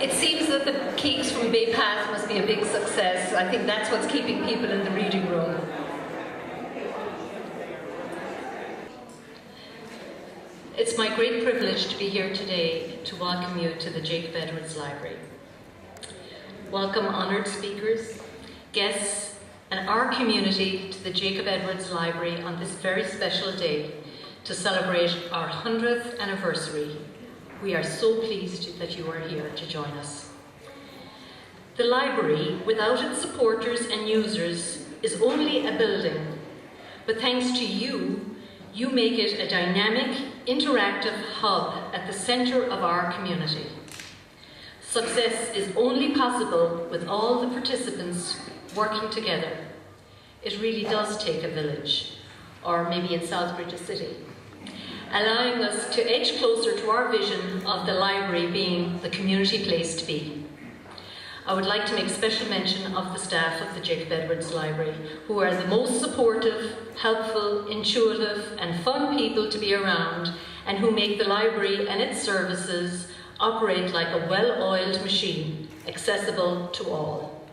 It seems that the cakes from Bay Path must be a big success. I think that's what's keeping people in the reading room. It's my great privilege to be here today to welcome you to the Jacob Edwards Library. Welcome honoured speakers, guests, and our community to the Jacob Edwards Library on this very special day to celebrate our 100th anniversary. We are so pleased that you are here to join us. The library, without its supporters and users, is only a building, but thanks to you, you make it a dynamic, interactive hub at the centre of our community. Success is only possible with all the participants working together. It really does take a village, or maybe in Southbridge a city, allowing us to edge closer to our vision of the library being the community place to be. I would like to make special mention of the staff of the Jacob Edwards Library, who are the most supportive, helpful, intuitive and fun people to be around, and who make the library and its services operate like a well-oiled machine, accessible to all.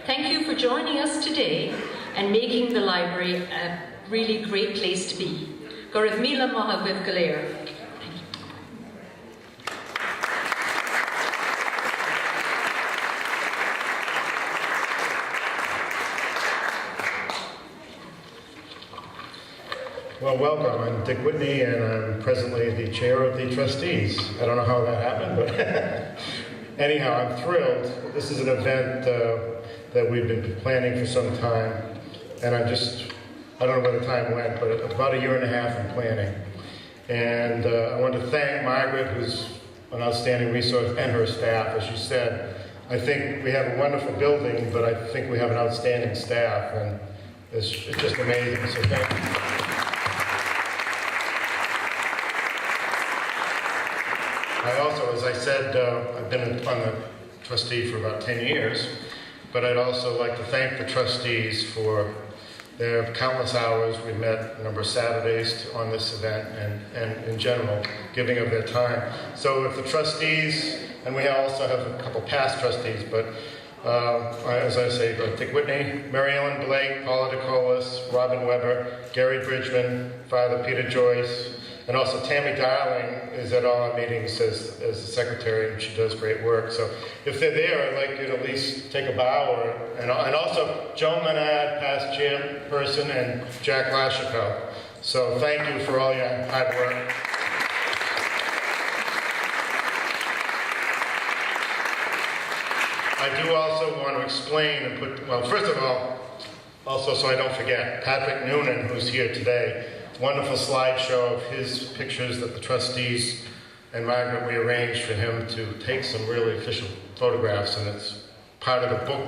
Thank you for joining us today and making the library a really great place to be. Go raibh míle maith agaibh go léir. Well, welcome. I'm Dick Whitney, and I'm presently the chair of the trustees. I don't know how that happened, but anyhow, I'm thrilled. This is an event that we've been planning for some time, and I don't know where the time went, but about a year and a half in planning. And I want to thank Margaret, who's an outstanding resource, and her staff. As she said, I think we have a wonderful building, but I think we have an outstanding staff, and it's just amazing, so thank you. I also, as I said, I've been on the trustee for about 10 years, but I'd also like to thank the trustees for their countless hours. We met a number of Saturdays on this event and in general, giving of their time. So if the trustees, and we also have a couple past trustees, but as I say, Dick Whitney, Mary Ellen Blake, Paula DeColas, Robin Weber, Gary Bridgman, Father Peter Joyce, and also Tammy Darling is at all our meetings as the secretary, and she does great work. So if they're there, I'd like you to at least take a bow. And also Joan Menard, past chairperson, and Jack Lashico. So thank you for all your hard work. I do also want to explain and put, well, first of all, also so I don't forget, Patrick Noonan, who's here today, wonderful slideshow of his pictures that the trustees and Margaret rearranged for him to take some really official photographs, and it's part of the book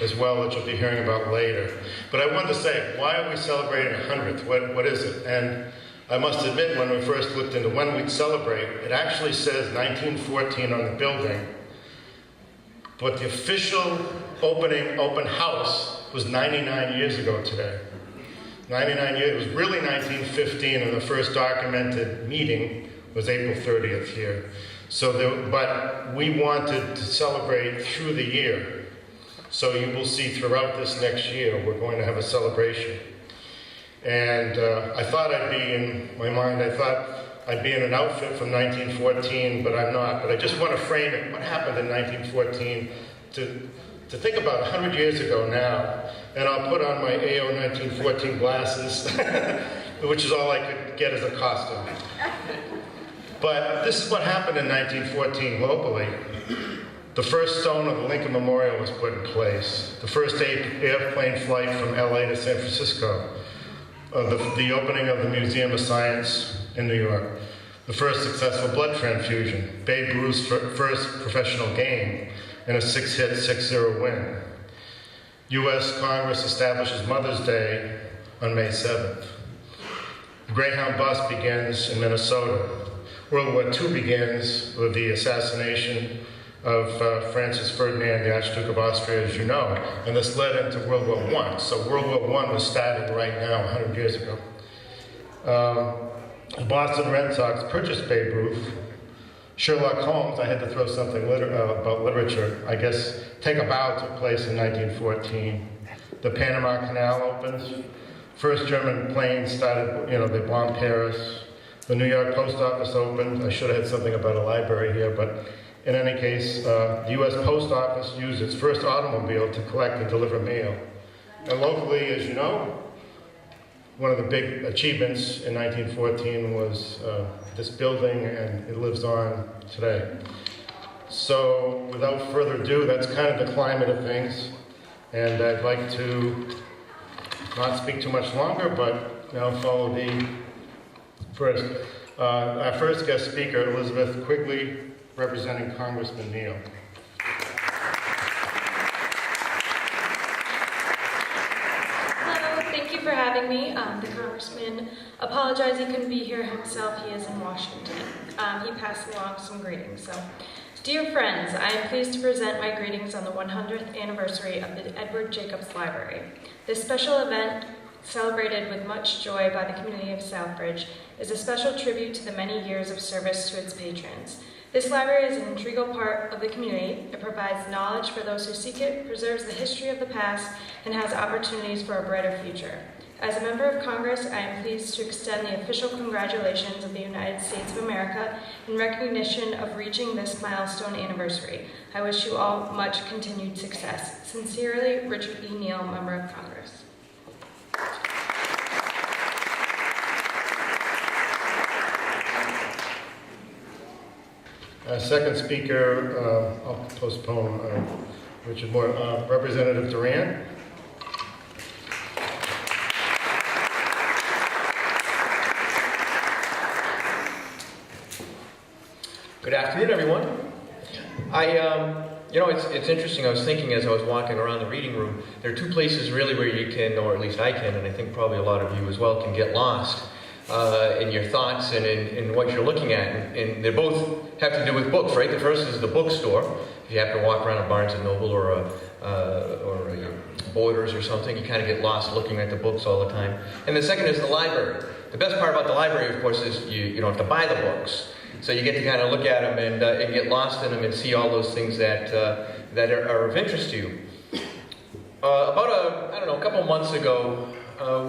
as well that you'll be hearing about later. But I wanted to say, why are we celebrating 100th? What is it? And I must admit, when we first looked into when we'd celebrate, it actually says 1914 on the building, but the official open house was 99 years ago today. 99 years, it was really 1915, and the first documented meeting was April 30th here. So, but we wanted to celebrate through the year. So you will see throughout this next year, we're going to have a celebration. And I thought I'd be in my mind, I thought I'd be in an outfit from 1914, but I'm not. But I just want to frame it, what happened in 1914, to think about 100 years ago now. And I'll put on my AO 1914 glasses, which is all I could get as a costume. But this is what happened in 1914 globally. The first stone of the Lincoln Memorial was put in place. The first airplane flight from LA to San Francisco. The opening of the Museum of Science in New York. The first successful blood transfusion. Babe Ruth's first professional game in a 6-hit, 6-0 win. U.S. Congress establishes Mother's Day on May 7th. The Greyhound bus begins in Minnesota. World War II begins with the assassination of Francis Ferdinand, the Archduke of Austria, as you know, and this led into World War I. So World War I was starting right now, 100 years ago. The Boston Red Sox purchased Babe Ruth Sherlock Holmes, I had to throw something about literature. I guess Take a Bow took place in 1914. The Panama Canal opened. First German planes started, they bombed Paris. The New York Post Office opened. I should have had something about a library here, but in any case, the U.S. Post Office used its first automobile to collect and deliver mail. And locally, as you know, one of the big achievements in 1914 was this building, and it lives on today. So, without further ado, that's kind of the climate of things. And I'd like to not speak too much longer, but now follow the first. Our first guest speaker, Elizabeth Quigley, representing Congressman Neal. Hello, thank you for having me. The Congressman apologized he couldn't be here himself. He is in Washington. He passed along some greetings. So, dear friends, I am pleased to present my greetings on the 100th anniversary of the Edward Jacobs Library. This special event, celebrated with much joy by the community of Southbridge, is a special tribute to the many years of service to its patrons. This library is an integral part of the community. It provides knowledge for those who seek it, preserves the history of the past, and has opportunities for a brighter future. As a member of Congress, I am pleased to extend the official congratulations of the United States of America in recognition of reaching this milestone anniversary. I wish you all much continued success. Sincerely, Richard E. Neal, Member of Congress. Second speaker, I'll postpone Richard Moore. Representative Duran. Good afternoon, everyone. It's interesting. I was thinking as I was walking around the reading room, there are two places really where you can, or at least I can, and I think probably a lot of you as well, can get lost in your thoughts and in what you're looking at. And they both have to do with books, right? The first is the bookstore. If you happen to walk around a Barnes & Noble or a Borders or something, you kind of get lost looking at the books all the time. And the second is the library. The best part about the library, of course, is you don't have to buy the books. So you get to kind of look at them and get lost in them and see all those things that are of interest to you. About a couple months ago,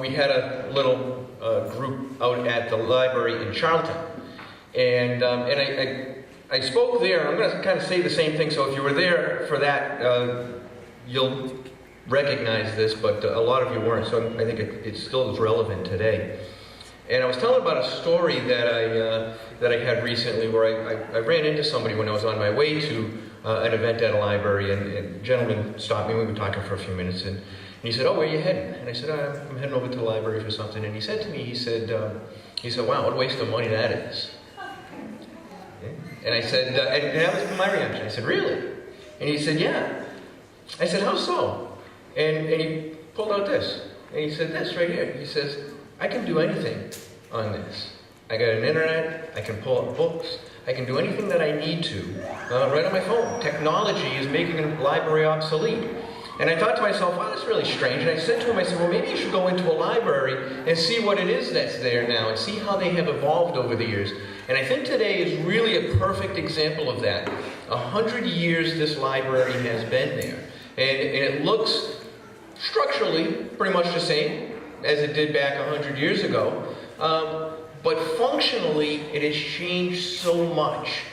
we had a little group out at the library in Charlton, and I spoke there. I'm going to kind of say the same thing. So if you were there for that, you'll recognize this, but a lot of you weren't. So I think it still is relevant today. And I was telling about a story that I had recently, where I ran into somebody when I was on my way to an event at a library, and a gentleman stopped me. We were talking for a few minutes, and he said, "Oh, where are you heading?" And I said, "I'm heading over to the library for something." And he said to me, he said, "Wow, what a waste of money that is." And I said, and that was my reaction. I said, "Really?" And he said, "Yeah." I said, "How so?" And he pulled out this, and he said, "This right here." He says, "I can do anything on this. I got an internet, I can pull up books, I can do anything that I need to right on my phone. Technology is making a library obsolete." And I thought to myself, wow, that's really strange. And I said to him, I said, well, maybe you should go into a library and see what it is that's there now and see how they have evolved over the years. And I think today is really a perfect example of that. 100 years this library has been there. And it looks structurally pretty much the same as it did back 100 years ago. But functionally, it has changed so much.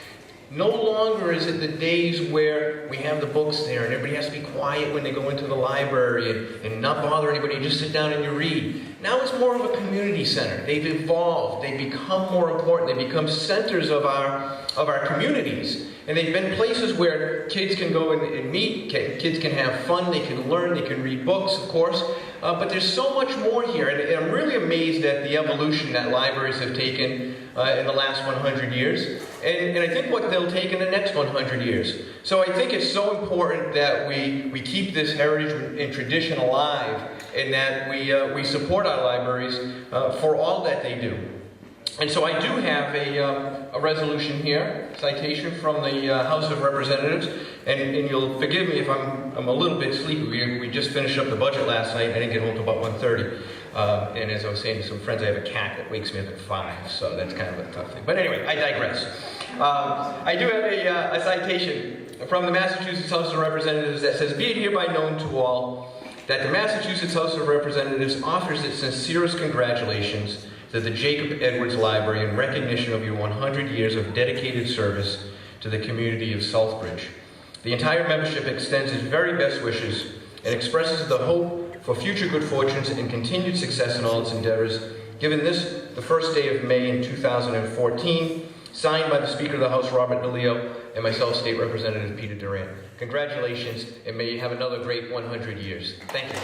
No longer is it the days where we have the books there and everybody has to be quiet when they go into the library and not bother anybody, just sit down and you read. Now it's more of a community center. They've evolved. They've become more important. They become centers of our communities. And they've been places where kids can go and meet, kids can have fun, they can learn, they can read books, of course. But there's so much more here, and I'm really amazed at the evolution that libraries have taken in the last 100 years, and I think what they'll take in the next 100 years. So I think it's so important that we keep this heritage and tradition alive, and that we support our libraries for all that they do. And so I do have a resolution here, citation from the House of Representatives, and you'll forgive me if I'm a little bit sleepy. We just finished up the budget last night. I didn't get home till about 1:30. And as I was saying to some friends, I have a cat that wakes me up at 5, so that's kind of a tough thing. But anyway, I digress. I do have a citation from the Massachusetts House of Representatives that says, "Be it hereby known to all that the Massachusetts House of Representatives offers its sincerest congratulations to the Jacob Edwards Library in recognition of your 100 years of dedicated service to the community of Southbridge. The entire membership extends its very best wishes and expresses the hope for future good fortunes and continued success in all its endeavors. Given this, the first day of May in 2014, signed by the Speaker of the House, Robert DeLeo, and myself, State Representative Peter Durant. Congratulations, and may you have another great 100 years. Thank you."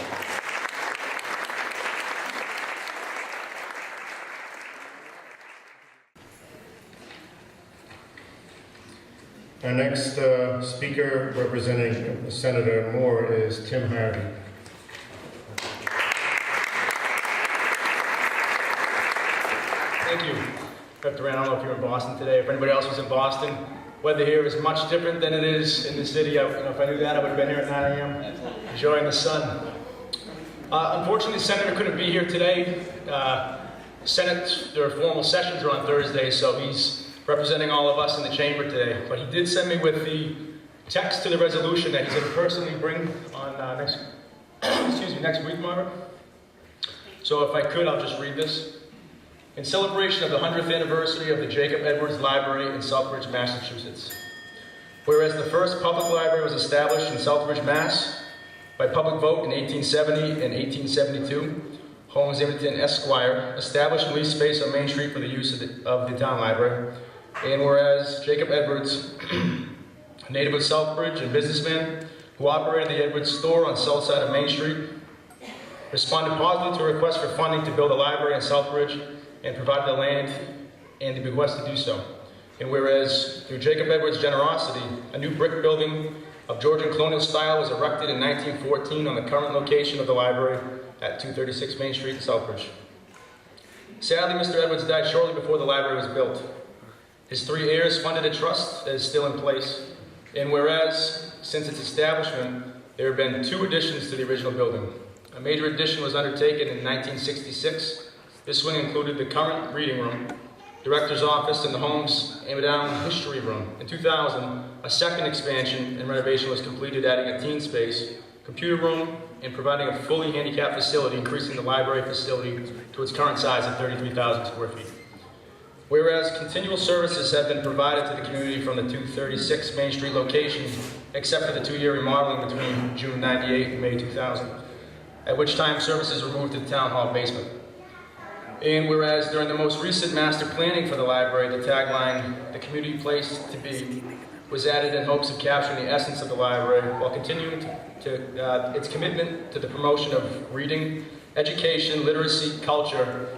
Our next speaker representing Senator Moore is Tim Harvey. Thank you, Dr. Durant. I don't know if you're in Boston today. If anybody else was in Boston, weather here is much different than it is in the city. If I knew that, I would have been here at 9 a.m. enjoying the sun. Unfortunately, the Senator couldn't be here today. Their formal sessions are on Thursday, so he's representing all of us in the chamber today. But he did send me with the text to the resolution that he's going to personally bring on next week, Margaret. So if I could, I'll just read this. In celebration of the 100th anniversary of the Jacob Edwards Library in Southbridge, Massachusetts. Whereas the first public library was established in Southbridge, Mass. by public vote in 1870 and 1872, Holmes Imington Esquire established and leased space on Main Street for the use of the town library. And whereas Jacob Edwards, a native of Southbridge and businessman who operated the Edwards store on the south side of Main Street, responded positively to a request for funding to build a library in Southbridge and provided the land and the bequest to do so. And whereas, through Jacob Edwards' generosity, a new brick building of Georgian colonial style was erected in 1914 on the current location of the library at 236 Main Street in Southbridge. Sadly, Mr. Edwards died shortly before the library was built. His three heirs funded a trust that is still in place. And whereas, since its establishment, there have been 2 additions to the original building. A major addition was undertaken in 1966. This wing included the current reading room, director's office, and the Holmes Amadon History Room. In 2000, a second expansion and renovation was completed, adding a teen space, computer room, and providing a fully handicapped facility, increasing the library facility to its current size of 33,000 square feet. Whereas continual services have been provided to the community from the 236 Main Street location, except for the 2-year remodeling between June 98 and May 2000, at which time services were moved to the town hall basement. And whereas during the most recent master planning for the library, the tagline, "The Community Place to Be," was added in hopes of capturing the essence of the library while continuing its commitment to the promotion of reading, education, literacy, culture,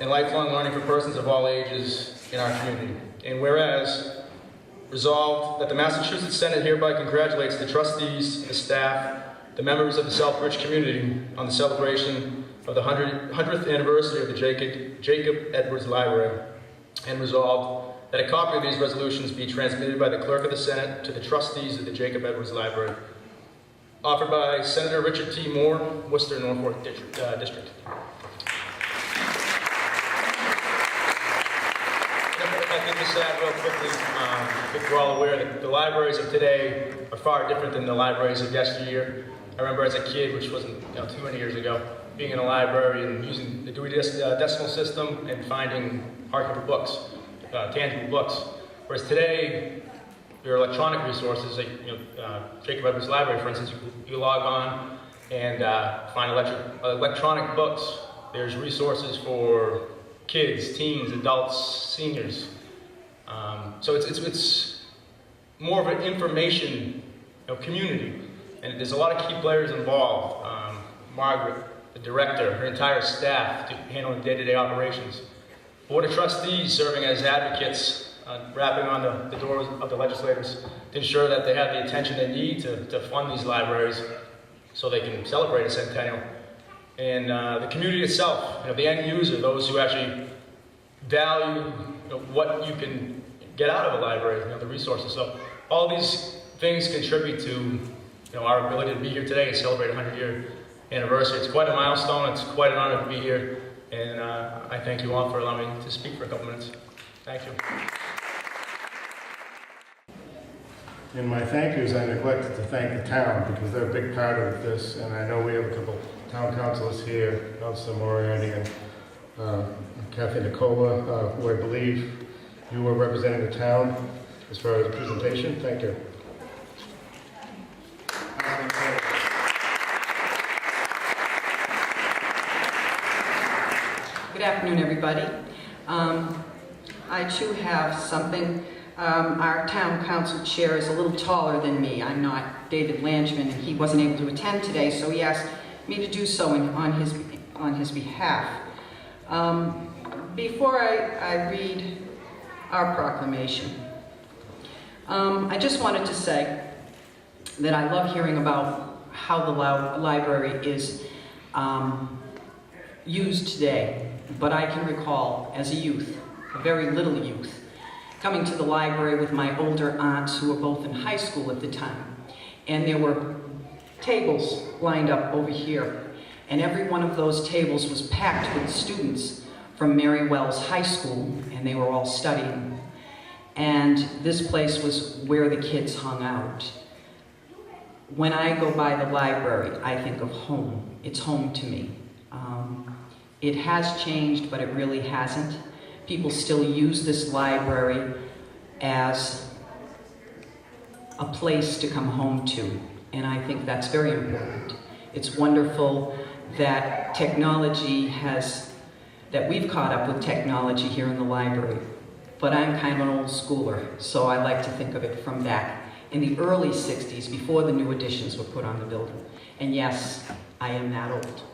and lifelong learning for persons of all ages in our community. And whereas, resolved that the Massachusetts Senate hereby congratulates the trustees, the staff, the members of the Southbridge community on the celebration of the 100th anniversary of the Jacob Edwards Library, and resolved that a copy of these resolutions be transmitted by the Clerk of the Senate to the trustees of the Jacob Edwards Library. Offered by Senator Richard T. Moore, Worcester, Norfolk District. I think this add real quickly, I think we're all aware that the libraries of today are far different than the libraries of yesteryear. I remember as a kid, which wasn't too many years ago, being in a library and using the Dewey Decimal System and finding hardcover books, tangible books. Whereas today, there are electronic resources, like Jacob Edwards Library, for instance, you log on and find electronic books. There's resources for kids, teens, adults, seniors. So it's more of an information community, and there's a lot of key players involved. Margaret, the director, her entire staff handling day-to-day operations. Board of Trustees serving as advocates, rapping on the doors of the legislators to ensure that they have the attention they need to fund these libraries so they can celebrate a centennial. And the community itself, the end user, those who actually value what you can get out of a library, the resources. So all these things contribute to our ability to be here today and celebrate a 100-year anniversary. It's quite a milestone. It's quite an honor to be here. And I thank you all for allowing me to speak for a couple minutes. Thank you. in my thank yous, I neglected to thank the town because they're a big part of this, and I know we have a couple town councilors here, Elsa Moriarty and Kathy Nicola, who I believe you were representing the town as far as the presentation. Thank you. Good afternoon, everybody. I too have something. Our town council chair is a little taller than me. I'm not David Lanchman, and he wasn't able to attend today, so he asked me to do so on his behalf. Before I read our proclamation, I just wanted to say that I love hearing about how the library is used today. But I can recall, as a youth, a very little youth, coming to the library with my older aunts who were both in high school at the time. And there were tables lined up over here. And every one of those tables was packed with students from Mary Wells High School, and they were all studying. And this place was where the kids hung out. When I go by the library, I think of home. It's home to me. It has changed, but it really hasn't. People still use this library as a place to come home to, and I think that's very important. It's wonderful that that we've caught up with technology here in the library, but I'm kind of an old schooler, so I like to think of it from back in the early 60s, before the new additions were put on the building. And yes, I am that old.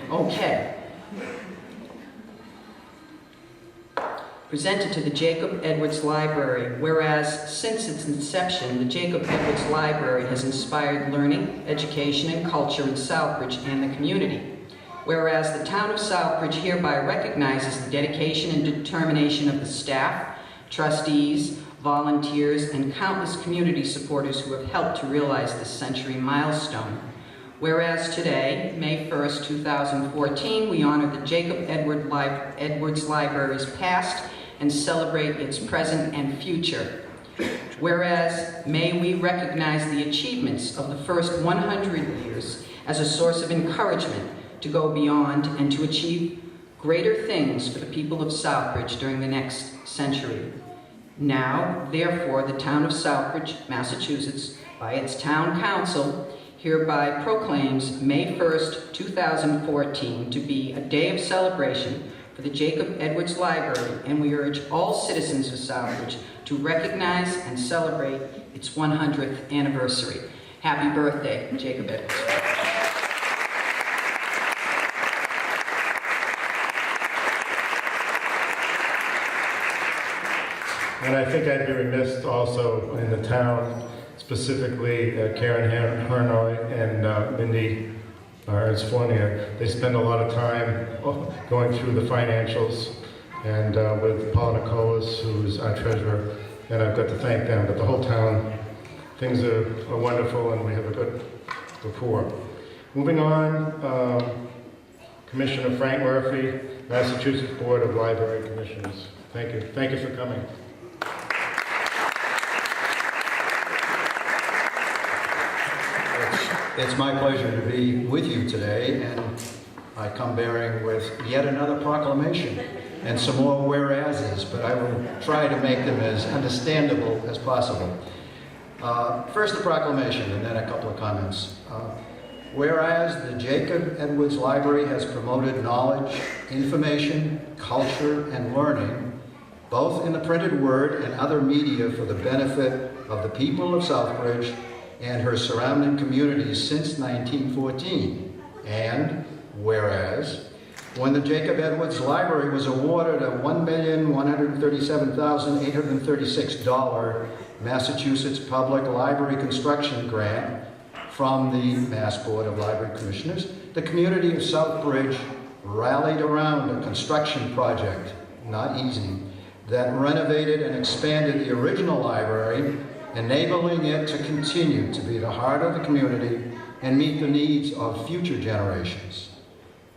Okay. Presented to the Jacob Edwards Library, whereas since its inception, the Jacob Edwards Library has inspired learning, education, and culture in Southbridge and the community. Whereas the town of Southbridge hereby recognizes the dedication and determination of the staff, trustees, volunteers, and countless community supporters who have helped to realize this century milestone. Whereas today, May 1st, 2014, we honor the Jacob Edwards Library's past and celebrate its present and future. Whereas, may we recognize the achievements of the first 100 years as a source of encouragement to go beyond and to achieve greater things for the people of Southbridge during the next century. Now, therefore, the town of Southbridge, Massachusetts, by its town council, hereby proclaims May 1st, 2014 to be a day of celebration for the Jacob Edwards Library, and we urge all citizens of Southbridge to recognize and celebrate its 100th anniversary. Happy birthday, Jacob Edwards. And I think I'd be remiss also in the town, specifically Karen Hernoy and Mindy Ernst-Fournier. They spend a lot of time going through the financials, and with Paul Nicolas, who's our treasurer, and I've got to thank them. But the whole town, things are wonderful, and we have a good rapport. Moving on, Commissioner Frank Murphy, Massachusetts Board of Library Commissioners. Thank you. Thank you for coming. It's my pleasure to be with you today, and I come bearing with yet another proclamation and some more whereases, but I will try to make them as understandable as possible. First the proclamation, and then a couple of comments. Whereas the Jacob Edwards Library has promoted knowledge, information, culture, and learning, both in the printed word and other media for the benefit of the people of Southbridge and her surrounding communities since 1914. And whereas, when the Jacob Edwards Library was awarded a $1,137,836 Massachusetts Public Library Construction Grant from the Mass Board of Library Commissioners, the community of Southbridge rallied around a construction project, not easy, that renovated and expanded the original library, enabling it to continue to be the heart of the community and meet the needs of future generations.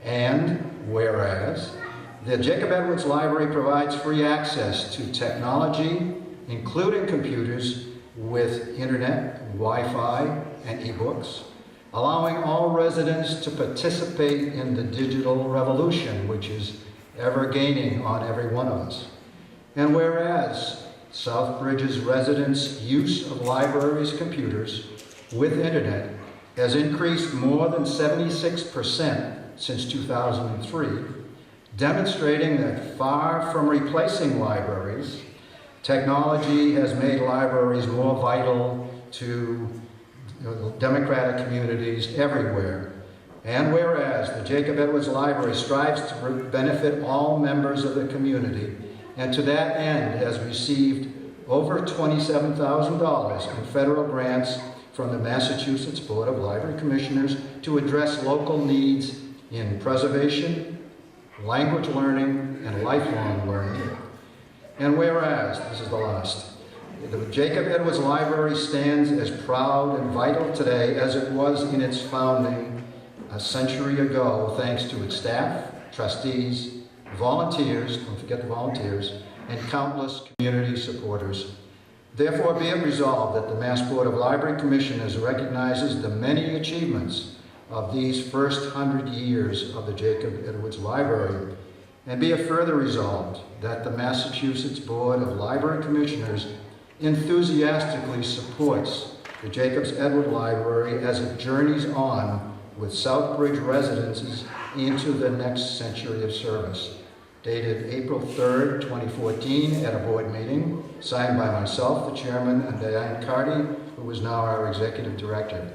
And whereas, the Jacob Edwards Library provides free access to technology, including computers, with internet, Wi-Fi, and e-books, allowing all residents to participate in the digital revolution, which is ever gaining on every one of us. And whereas Southbridge's residents' use of libraries' computers with internet has increased more than 76% since 2003, demonstrating that far from replacing libraries, technology has made libraries more vital to democratic communities everywhere. And whereas the Jacob Edwards Library strives to benefit all members of the community, and to that end has received over $27,000 in federal grants from the Massachusetts Board of Library Commissioners to address local needs in preservation, language learning, and lifelong learning. And whereas, this is the last, the Jacob Edwards Library stands as proud and vital today as it was in its founding a century ago, thanks to its staff, trustees, volunteers, don't forget the volunteers, and countless community supporters. Therefore, be it resolved that the Mass Board of Library Commissioners recognizes the many achievements of these first 100 years of the Jacob Edwards Library, and be it further resolved that the Massachusetts Board of Library Commissioners enthusiastically supports the Jacob Edwards Library as it journeys on with Southbridge residences into the next century of service. Dated April 3rd, 2014, at a board meeting, signed by myself, the chairman, and Diane Carty, who is now our executive director.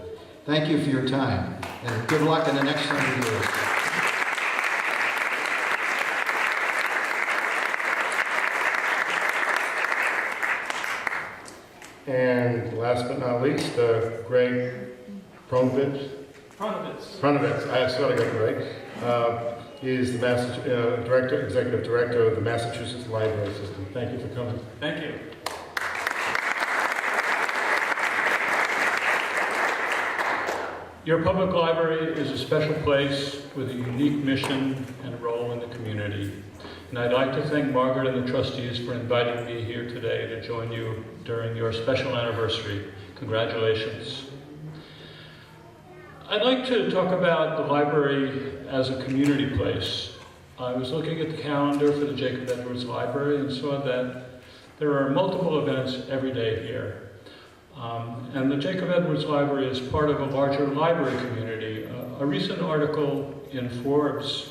Thank you for your time, and good luck in the next 100 years. And last but not least, Greg Pronovitz. I sort of got it right. Is the executive director of the Massachusetts Library System. Thank you for coming. Thank you. Your public library is a special place with a unique mission and role in the community. And I'd like to thank Margaret and the trustees for inviting me here today to join you during your special anniversary. Congratulations. I'd like to talk about the library as a community place. I was looking at the calendar for the Jacob Edwards Library and saw that there are multiple events every day here. And the Jacob Edwards Library is part of a larger library community. A recent article in Forbes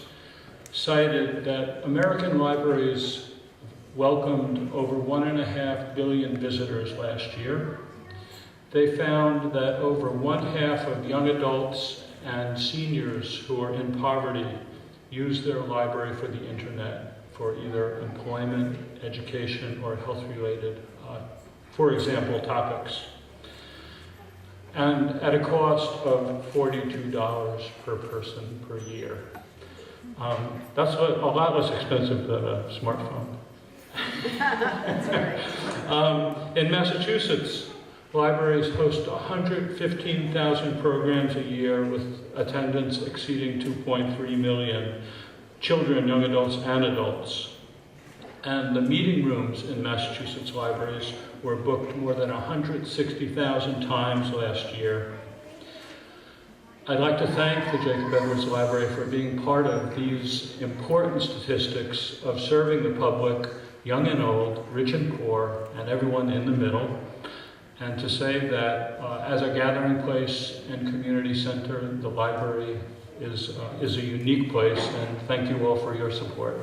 cited that American libraries welcomed over 1.5 billion visitors last year. They found that over 1/2 of young adults and seniors who are in poverty use their library for the internet for either employment, education, or health-related, for example, topics. And at a cost of $42 per person per year. That's a lot less expensive than a smartphone. That's right. In Massachusetts, libraries host 115,000 programs a year with attendance exceeding 2.3 million children, young adults, and adults. And the meeting rooms in Massachusetts libraries were booked more than 160,000 times last year. I'd like to thank the Jacob Edwards Library for being part of these important statistics of serving the public, young and old, rich and poor, and everyone in the middle. And to say that as a gathering place and community center, the library is a unique place, and thank you all for your support.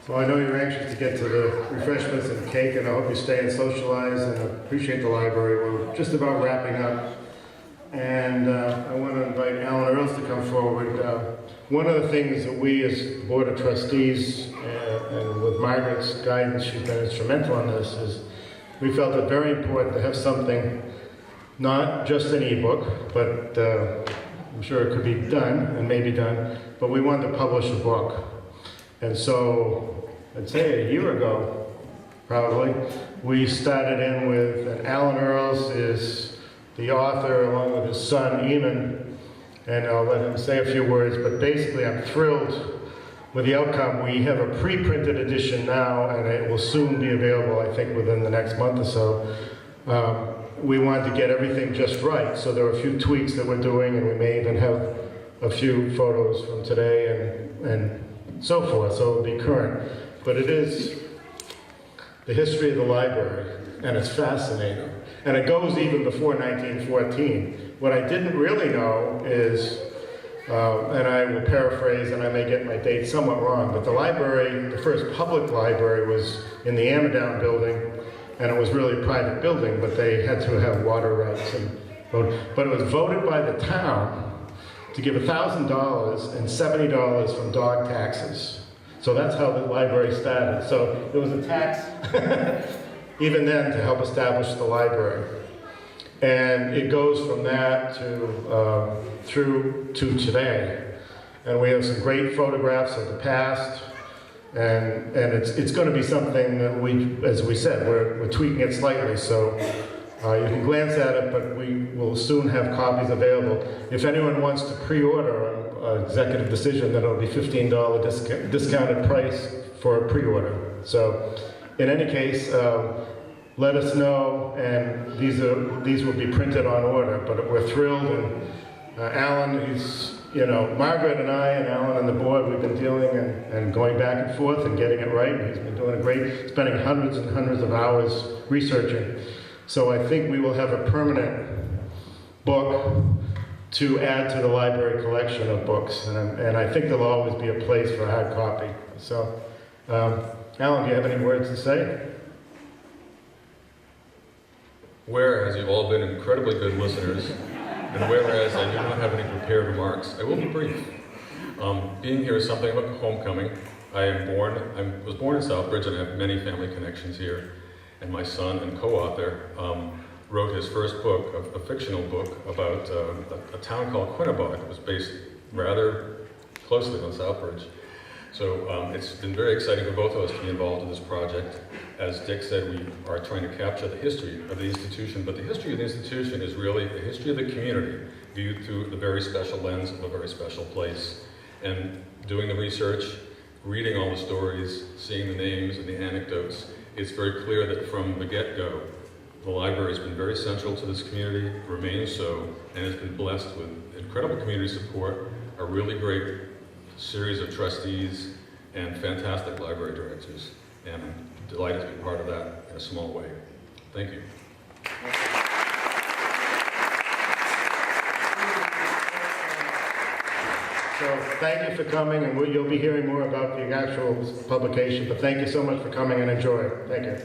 So I know you're anxious to get to the refreshments and cake, and I hope you stay and socialize and appreciate the library. We're just about wrapping up. And I want to invite Alan Earls to come forward. One of the things that we as the Board of Trustees, and with Margaret's guidance, she's been instrumental in this, is we felt it very important to have something, not just an ebook, but I'm sure it could be done and may be done, but we wanted to publish a book. And so, I'd say a year ago, probably, we started in with, and Alan Earls is the author, along with his son, Eamon, and I'll let him say a few words, but basically I'm thrilled with the outcome. We have a pre-printed edition now, and it will soon be available, I think, within the next month or so. We wanted to get everything just right, so there are a few tweaks that we're doing, and we may even have a few photos from today and so forth, so it'll be current. But it is the history of the library, and it's fascinating. And it goes even before 1914. What I didn't really know is, and I will paraphrase, and I may get my date somewhat wrong, but the library, the first public library, was in the Ammerdown building, and it was really a private building, but they had to have water rights. But it was voted by the town to give $1,000 and $70 from dog taxes. So that's how the library started. So there was a tax even then to help establish the library. And it goes from that to through to today. And we have some great photographs of the past. And it's going to be something that we, as we said, we're tweaking it slightly, so you can glance at it, but we will soon have copies available. If anyone wants to pre-order an executive decision, then it'll be $15 discounted price for a pre-order. So, in any case, let us know, and these will be printed on order. But we're thrilled, and Alan, Margaret and I and Alan and the board, we've been dealing and going back and forth and getting it right. He's been doing spending hundreds and hundreds of hours researching. So I think we will have a permanent book to add to the library collection of books. And I think there'll always be a place for a hard copy. So, Alan, do you have any words to say? Whereas you've all been incredibly good listeners, and whereas I do not have any prepared remarks, I will be brief. Being here is something of a homecoming. I was born in Southbridge, and I have many family connections here. And my son and co-author wrote his first book, a fictional book about a town called Quinnebog that was based rather closely on Southbridge. So it's been very exciting for both of us to be involved in this project. As Dick said, we are trying to capture the history of the institution, but the history of the institution is really the history of the community viewed through the very special lens of a very special place. And doing the research, reading all the stories, seeing the names and the anecdotes, it's very clear that from the get-go, the library has been very central to this community, remains so, and has been blessed with incredible community support, a really great series of trustees, and fantastic library directors. And I'm delighted to be part of that in a small way. Thank you. So thank you for coming, and you'll be hearing more about the actual publication, but thank you so much for coming and enjoy. Thank you.